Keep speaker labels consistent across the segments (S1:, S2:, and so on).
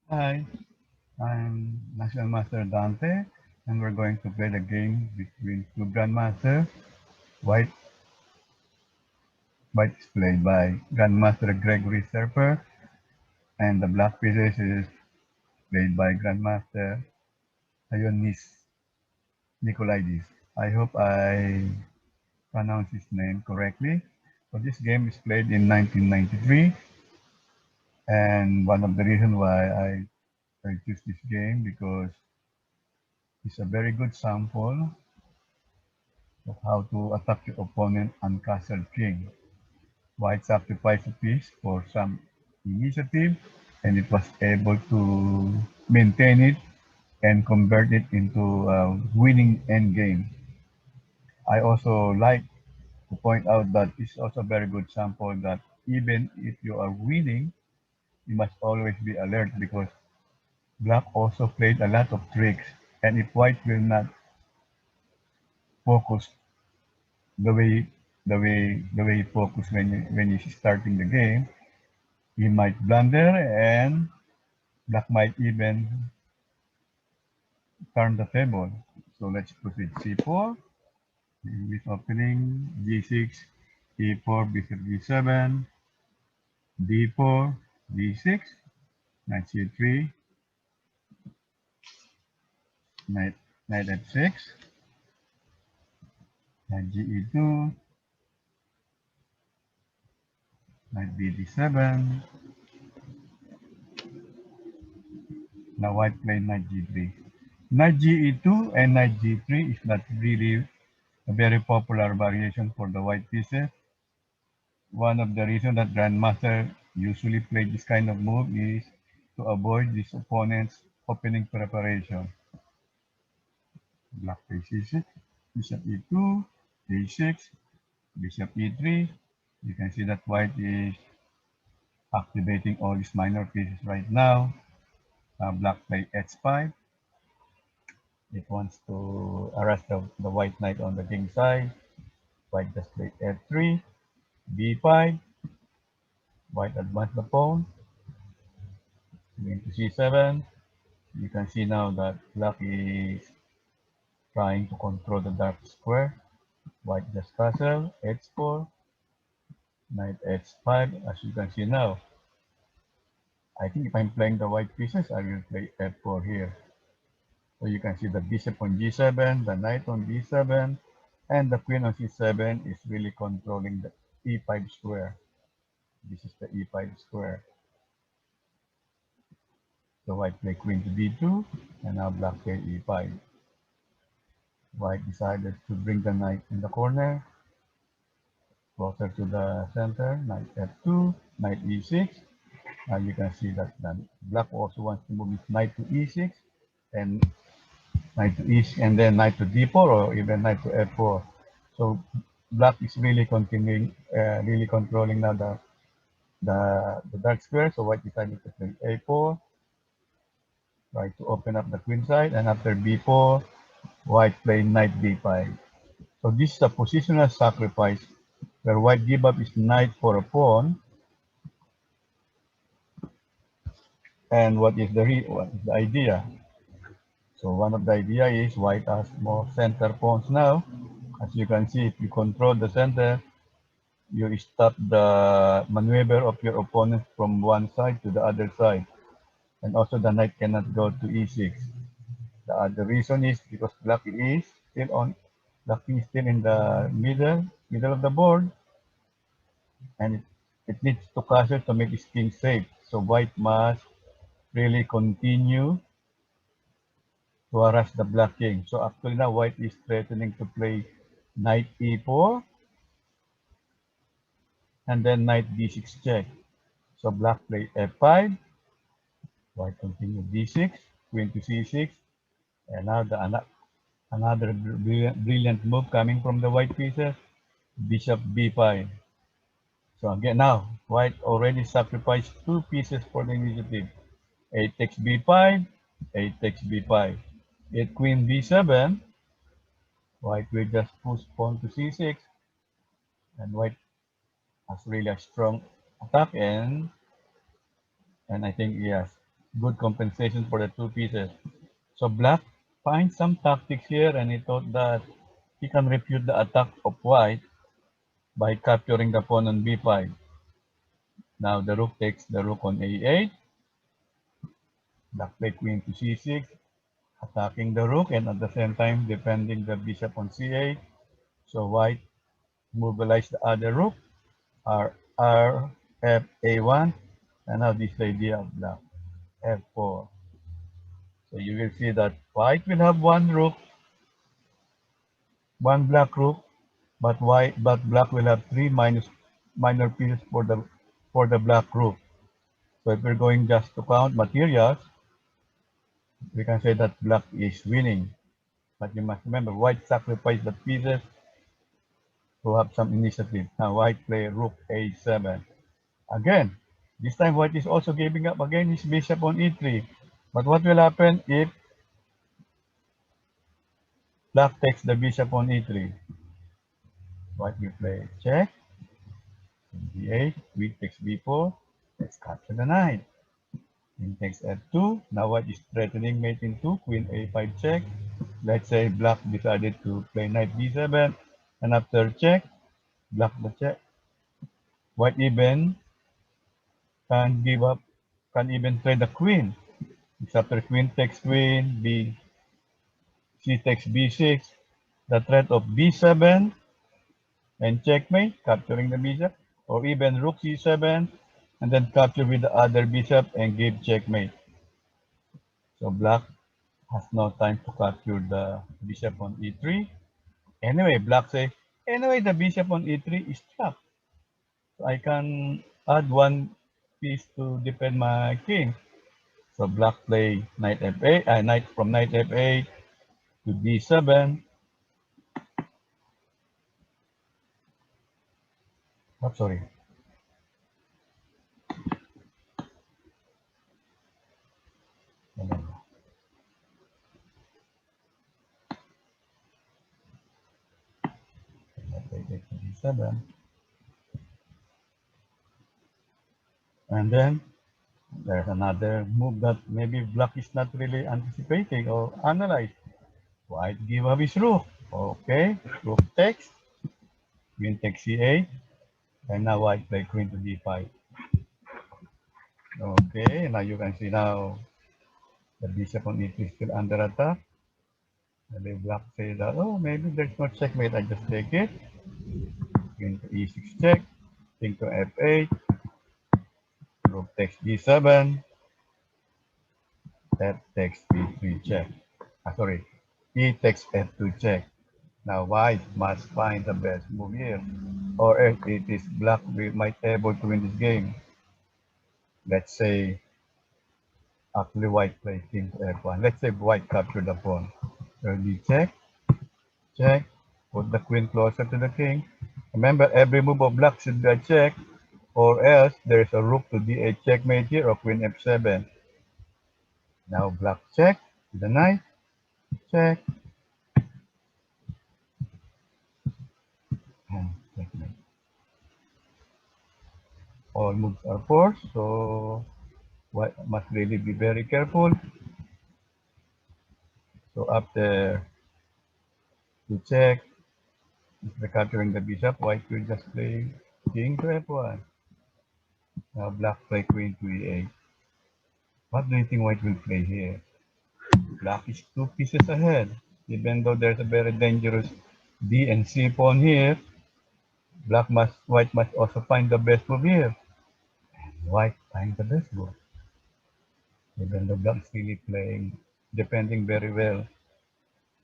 S1: Hi, I'm National Master Dante, and we're going to play the game between two Grandmasters. White, White is played by Grandmaster Gregory Serper, and the Black Pieces is played by Grandmaster Ionis Nikolaidis. I hope I pronounce his name correctly. So this game is played in 1993, and one of the reasons why I choose this game because it's a very good sample of how to attack your opponent on Castle King. White sacrificed a piece for some initiative, and it was able to maintain it and convert it into a winning endgame. I also like to point out that it's also a very good sample that even if you are winning, you must always be alert because Black also played a lot of tricks, and if White will not focus the way he focus when he's starting the game, he might blunder and Black might even turn the table. So let's proceed. C4 with opening, G6, E4, bishop G7, D4, D6, knight C3, knight, knight F6, knight GE2, knight BD7. Now white played knight G3. Knight GE2 and knight G3 is not really a very popular variation for the white pieces. One of the reasons that Grandmaster usually play this kind of move is to avoid his opponent's opening preparation. Black plays C6, bishop E2, A6, bishop E3. You can see that white is activating all his minor pieces right now. Black play H5. It wants to arrest the white knight on the king side. White just play F3, B5. White advance the pawn, going to C7. You can see now that Black is trying to control the dark square. White just castle, H4, knight H5. As you can see now, I think if I'm playing the white pieces, I will play F4 here. So you can see the bishop on G7, the knight on B7, and the queen on C7 is really controlling the E5 square. This is the E5 square. So white play queen to D2, and now Black play E5. White decided to bring the knight in the corner, closer to the center, knight F2, knight E6. Now you can see that Black also wants to move his knight to E6 and knight to E6 and then knight to D4 or even knight to F4. So Black is really continuing, really controlling now the dark square. So White decided to play A4, try to open up the queen side, and after B4, White play knight D5. So this is a positional sacrifice where White give up his knight for a pawn. And what is the idea? So one of the idea is White has more center pawns now. As you can see, if you control the center, you stop the maneuver of your opponent from one side to the other side. And also the knight cannot go to e6. The other reason is because black is still on, black is still in the middle of the board, and it needs to castle to make its king safe. So white must really continue to harass the black king. So actually now white is threatening to play knight e4 and then knight d6 check. So black play f5, white continue d6, queen to c6, and now another brilliant move coming from the white pieces, bishop b5. So again now, white already sacrificed two pieces for the initiative. A takes b5, a takes b5. If queen b7, white will just push pawn to c6, and white has really a strong attack, and I think yes, good compensation for the two pieces. So black finds some tactics here and he thought that he can refute the attack of white by capturing the pawn on b5. Now the rook takes the rook on a8. Black play queen to c6, attacking the rook and at the same time defending the bishop on c8. So white mobilized the other rook, r f a1, and now this idea of black f4. So you will see that white will have one rook, one black rook, but black will have three minor pieces for the black rook. So if we're going just to count materials, we can say that black is winning. But you must remember, white sacrificed the pieces to have some initiative. Now white play rook a7. Again, this time white is also giving up again his bishop on e3. But what will happen if black takes the bishop on e3? White will play check, d8, queen takes b4, let's capture the knight. Queen takes f2, now white is threatening mate in 2, queen a5 check. Let's say black decided to play knight b7, and after check, black the check. White even can give up, can even trade the queen. It's after queen takes queen, c takes b6, the threat of b7 and checkmate, capturing the bishop, or even rook c7 and then capture with the other bishop and give checkmate. So black has no time to capture the bishop on e3. Anyway, black say, anyway, the bishop on e3 is trapped. So I can add one piece to defend my king. So black play knight f8, knight from knight f8 to d7. Oh, sorry. D7. And then there's another move that maybe black is not really anticipating or analyzed. White give up his rook. Okay, rook takes, queen takes c8, and now white play queen to d5. Okay, now you can see now the bishop on e3 is still under attack. Maybe black say that, oh, maybe there's no checkmate, I just take it. Queen to e6 check, king to f8, rook takes d7, f takes b3 check. Sorry, e takes f2 check. Now white must find the best move here, or else it is black we might able to win this game. Let's say actually white play king to f1. Let's say white capture the pawn. Early check, check, put the queen closer to the king. Remember, every move of black should be a check, or else there is a rook to d8 checkmate here, or queen f7. Now black check, the knight, check, and checkmate. All moves are forced, so white must really be very careful. So after to check, if capturing the bishop, white will just play king to f1. Now black play queen to e8. What do you think white will play here? Black is two pieces ahead. Even though there's a very dangerous d and c pawn here, white must also find the best move here. White find the best move. Even though black is really playing, defending very well,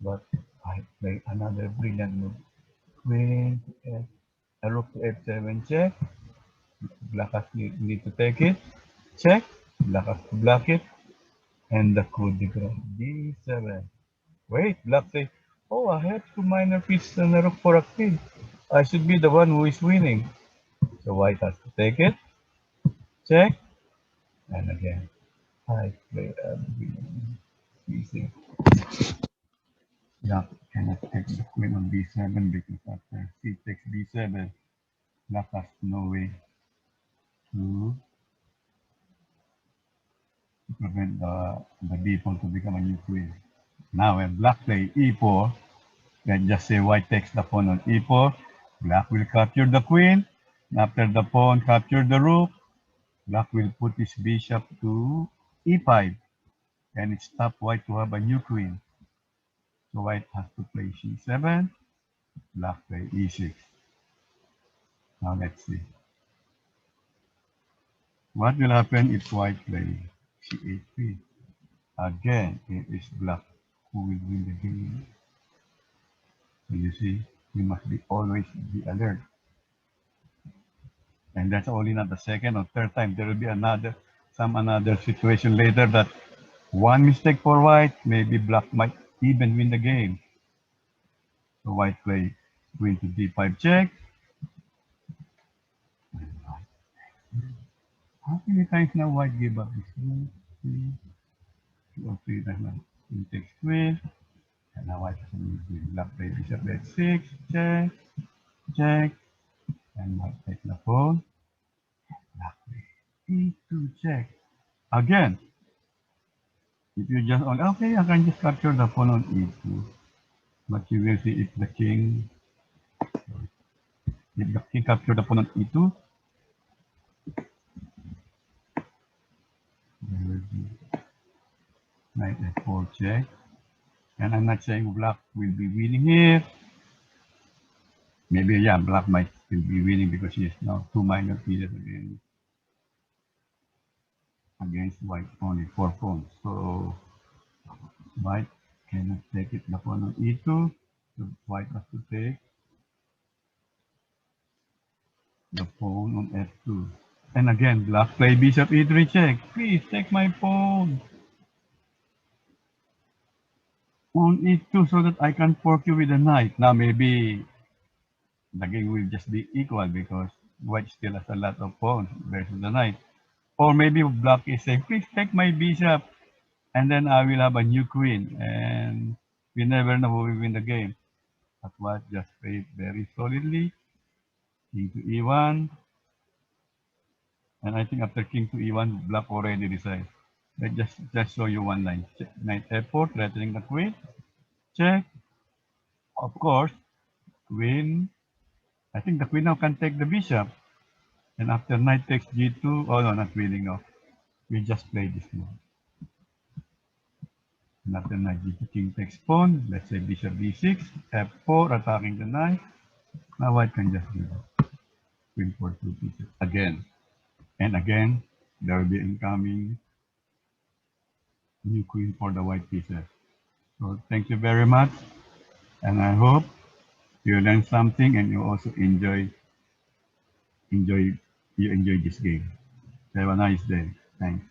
S1: but white play another brilliant move. Queen to f, a rook to f7 check. Black has need to take it. Check. Black has to block it. And the coup de grace. D7. Wait, black say, oh, I have two minor pieces and a rook for a king. I should be the one who is winning. So white has to take it. Check. And again, I play a easy. Black cannot take the queen on b7 because after c takes b7, black has no way to to prevent the d-pawn to become a new queen. Now when black play e4, then just say white takes the pawn on e4, black will capture the queen, and after the pawn capture the rook, black will put his bishop to e5, and it stops white to have a new queen. So white has to play c7, black play e6. Now let's see. What will happen if white play c8? Again, it is black who will win the game. So you see, we must be always be alert. And that's only not the second or third time. There will be another situation later that one mistake for white, maybe black might even win the game. So white play queen to d5 check. How many times now white give up this one? Two or three times now. Queen takes queen. And now white has a new queen. Black play bishop h6, check, check. And white takes the pawn. Black play e2 check. Again, if you just on okay, I can just capture the pawn on e2. But you will see if the king capture the pawn on e2, there will be knight f4 check. And I'm not saying black will be winning here. Maybe yeah, black might still be winning because he is now two minor pieces against white only 4 pawns. So white cannot take it the pawn on e2. So white has to take the pawn on f2. And again, black play bishop e3 check. Please take my pawn on e2 so that I can fork you with a knight. Now maybe the game will just be equal because white still has a lot of pawns versus the knight. Or maybe black is saying, please take my bishop and then I will have a new queen. And we never know who will win the game. But white just played very solidly. King to e1. And I think after king to e1, black already decides. Let's just show you one line. Knight f4, threatening the queen. Check. Of course, queen. I think the queen now can take the bishop. And after knight takes g2, oh no, not really, no. We just play this move. And after knight g2, king takes pawn. Let's say bishop b6, f4, attacking the knight. Now white can just do that. Queen for 2 pieces again. And again, there will be incoming new queen for the white pieces. So thank you very much. And I hope you learned something and you also enjoy this game. Have a nice day. Thanks.